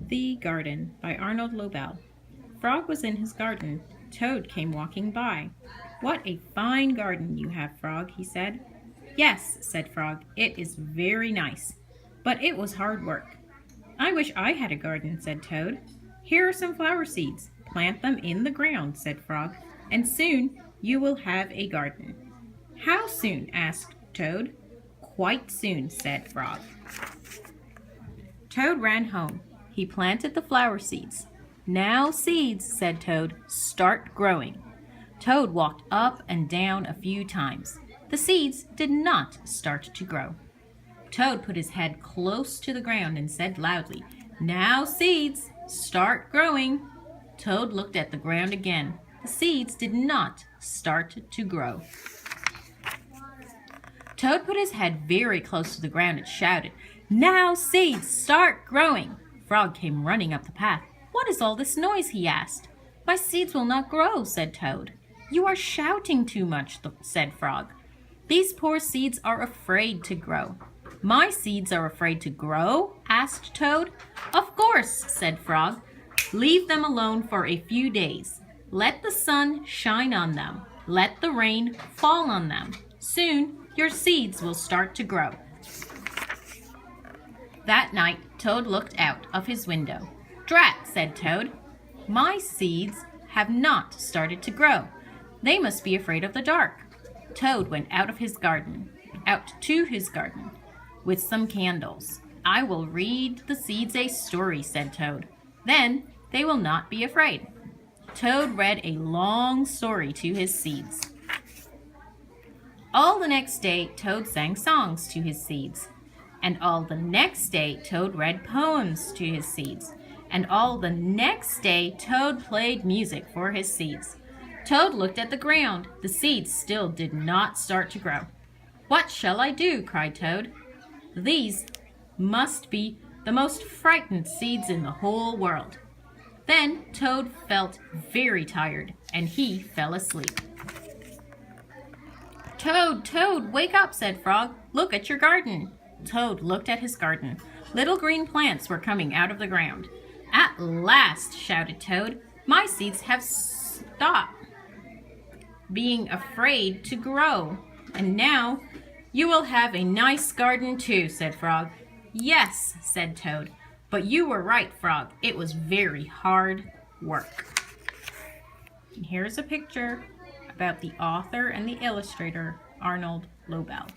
The Garden by Arnold Lobel. Frog was in his garden. Toad came walking by. "What a fine garden you have, Frog," he said. "Yes," said Frog, "it is very nice, but it was hard work." "I wish I had a garden," said Toad. "Here are some flower seeds. Plant them in the ground," said Frog, "and soon you will have a garden." "How soon?" asked Toad. "Quite soon," said Frog. Toad ran home. He planted the flower seeds. "Now, seeds," said Toad, "start growing." Toad walked up and down a few times. The seeds did not start to grow. Toad put his head close to the ground and said loudly, "Now, seeds, start growing." Toad looked at the ground again. The seeds did not start to grow. Toad put his head very close to the ground and shouted, "Now, seeds, start growing." Frog came running up the path. "What is all this noise?" he asked. "My seeds will not grow," said Toad. "You are shouting too much," said Frog. "These poor seeds are afraid to grow." "My seeds are afraid to grow?" asked Toad. "Of course," said Frog. "Leave them alone for a few days. Let the sun shine on them. Let the rain fall on them. Soon your seeds will start to grow." That night, Toad looked out of his window. "Drat," said Toad. "My seeds have not started to grow. They must be afraid of the dark." Toad went out to his garden, with some candles. "I will read the seeds a story," said Toad. "Then they will not be afraid." Toad read a long story to his seeds. All the next day, Toad sang songs to his seeds. And all the next day, Toad read poems to his seeds. And all the next day, Toad played music for his seeds. Toad looked at the ground. The seeds still did not start to grow. "What shall I do?" cried Toad. "These must be the most frightened seeds in the whole world." Then Toad felt very tired, and he fell asleep. "Toad, Toad, wake up," said Frog. "Look at your garden." Toad looked at his garden. Little green plants were coming out of the ground. "At last," shouted Toad, "my seeds have stopped being afraid to grow. And now you will have a nice garden too," said Frog. "Yes," said Toad, "but you were right, Frog. It was very hard work." And here's a picture about the author and the illustrator, Arnold Lobel.